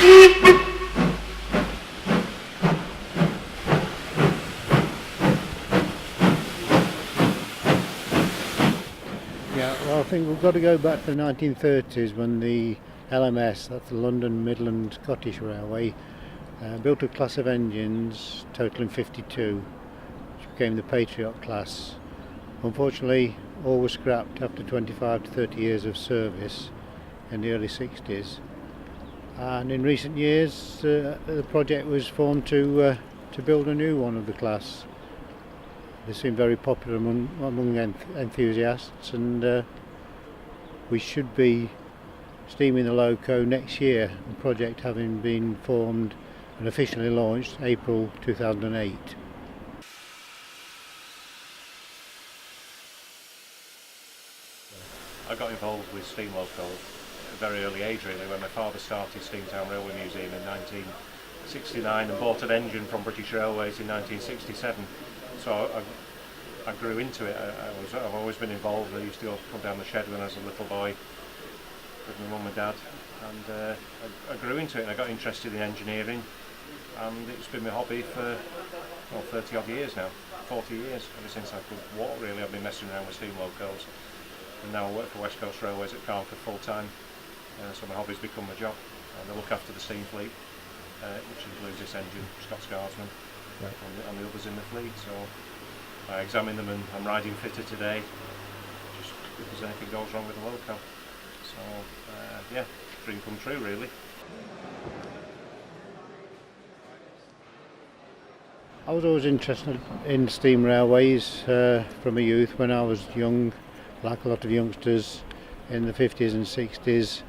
Yeah, well, I think we've got to go back to the 1930s when the LMS, that's the London Midland Scottish Railway, built a class of engines totaling 52, which became the Patriot class. Unfortunately, all was scrapped after 25 to 30 years of service in the early 60s. And in recent years, the project was formed to build a new one of the class. They seem very popular among enthusiasts, and we should be steaming the loco next year, the project having been formed and officially launched April 2008. I got involved with steam loco at a very early age, really, when my father started Steamtown Railway Museum in 1969 and bought an engine from British Railways in 1967. So I grew into it. I've always been involved. I used to come down the shed when I was a little boy with my mum and dad, and I grew into it, and I got interested in engineering, and it's been my hobby for 30 odd years now, 40 years, ever since I could walk, really. I've been messing around with steam locos, and now I work for West Coast Railways at Carnforth full time, so my hobby's become my job, and I look after the steam fleet, which includes this engine, Scots Guardsman, and the others in the fleet. So I examine them, and I'm riding fitter today, just if there's anything goes wrong with the loco. So yeah, dream come true, really. I was always interested in steam railways from a youth. When I was young, like a lot of youngsters in the 50s and 60s,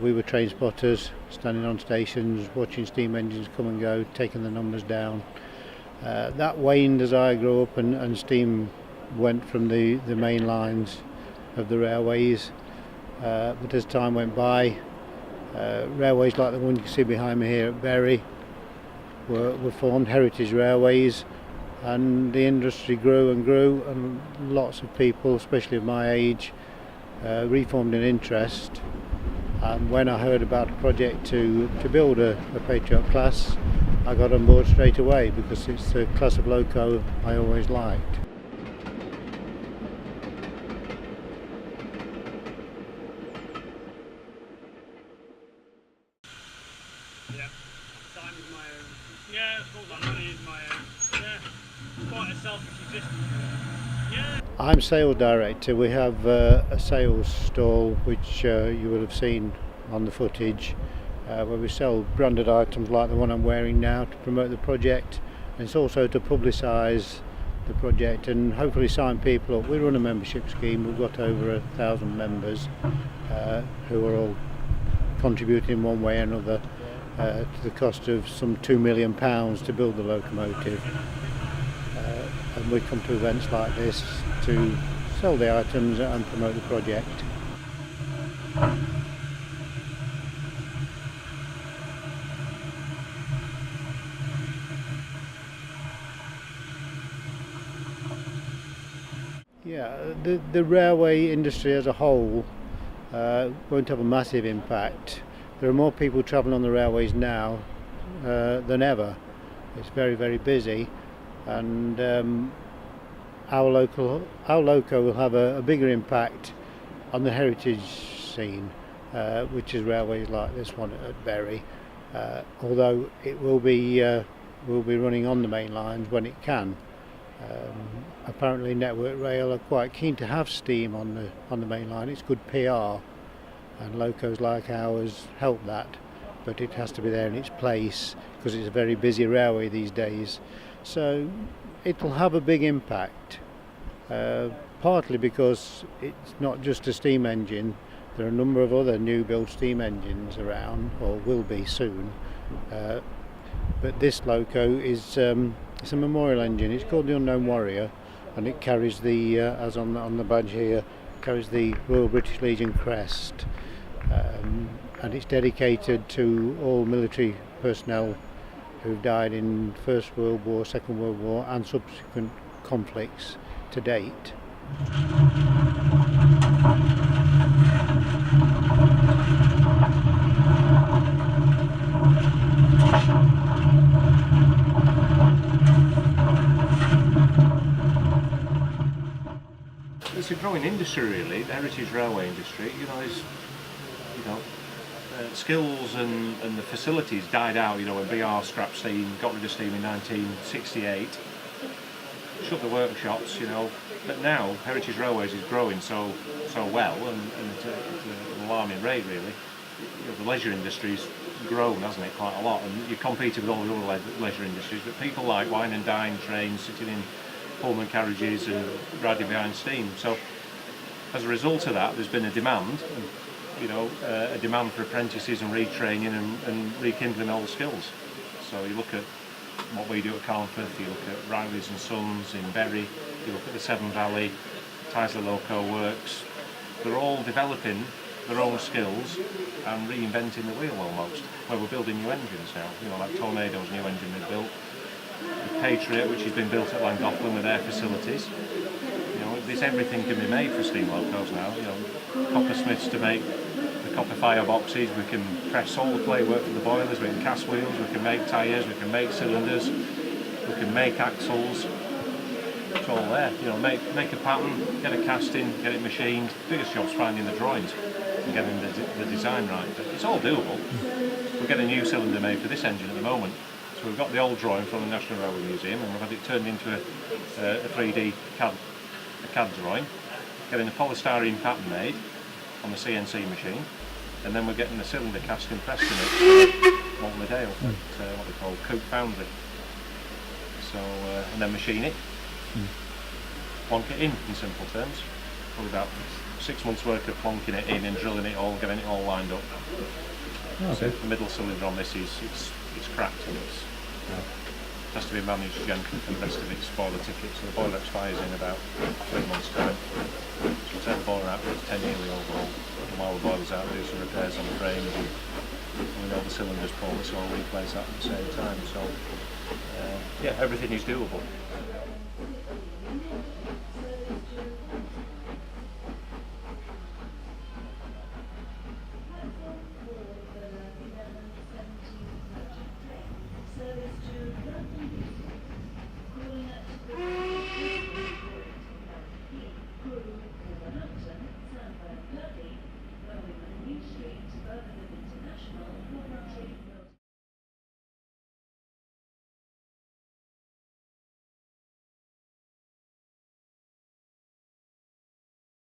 we were train spotters, standing on stations, watching steam engines come and go, taking the numbers down. That waned as I grew up, and steam went from the main lines of the railways. But as time went by, railways like the one you can see behind me here at Bury were formed, heritage railways, and the industry grew and grew, and lots of people, especially of my age, reformed an interest. And when I heard about a project to build a Patriot class, I got on board straight away, because it's the class of loco I always liked. Yeah, time is my own. Yeah, of course, money is my own. Yeah, quite a selfish existence. Yeah. I'm sales director. We have a sales stall which you will have seen on the footage, where we sell branded items like the one I'm wearing now to promote the project, and it's also to publicise the project and hopefully sign people up. We run a membership scheme. We've got over 1,000 members who are all contributing in one way or another to the cost of some £2 million to build the locomotive. And we come to events like this to sell the items and promote the project. Yeah, the railway industry as a whole won't have a massive impact. There are more people travelling on the railways now than ever. It's very, very busy, and our loco will have a bigger impact on the heritage scene, which is railways like this one at Bury. Although it will be running on the main lines when it can. Apparently Network Rail are quite keen to have steam on the main line. It's good PR, and locos like ours help that, but it has to be there in its place because it's a very busy railway these days. So it'll have a big impact, partly because it's not just a steam engine. There are a number of other new build steam engines around, or will be soon, but this loco is it's a memorial engine. It's called the Unknown Warrior, and it carries the, as on the badge here, carries the Royal British Legion crest, and it's dedicated to all military personnel who've died in First World War, Second World War and subsequent conflicts to date. growing industry really, the heritage railway industry. You know, is you know. Skills and the facilities died out, you know, when BR scrapped steam, got rid of steam in 1968, shut the workshops, you know, but now Heritage Railways is growing so well, and it's an alarming rate really. You know, the leisure industry's grown, hasn't it, quite a lot, and you're competing with all the other leisure industries, but people like wine and dine trains, sitting in Pullman carriages and riding behind steam. So as a result of that, there's been a demand, you know, a demand for apprentices and retraining and rekindling old skills. So you look at what we do at Carnforth, you look at Riley's and Sons in Bury, you look at the Severn Valley, Tyseley Loco Works. They're all developing their own skills and reinventing the wheel almost. Where we're building new engines now, you know, like Tornado's new engine they built, the Patriot, which has been built at Llangollen with their facilities. You know, there's everything can be made for steam locos now. You know, coppersmiths to make the copper fireboxes. We can press all the plate work for the boilers. We can cast wheels. We can make tyres. We can make cylinders. We can make axles. It's all there. You know, make a pattern, get a casting, get it machined. Biggest job's finding the drawings and getting the design right. But it's all doable. We're getting a new cylinder made for this engine at the moment. So we've got the old drawing from the National Railway Museum, and we've had it turned into a 3D CAD drawing, getting a polystyrene pattern made on the CNC machine, and then we're getting the cylinder cast and pressed in it on the Dale at what they call Coop Foundry. So and then machine it, plonk it in simple terms. Probably about 6 months work of plonking it in and drilling it all, getting it all lined up. So the middle cylinder on this is it's cracked and it has to be managed gently, and the rest of it's boiler ticket. So the boiler expires in about 3 months' time. So we'll take the boiler out for its 10-yearly overhaul, and while the boiler's out, do some repairs on the frames, and when all the cylinders pull, so we'll replace that at the same time. So yeah, everything is doable.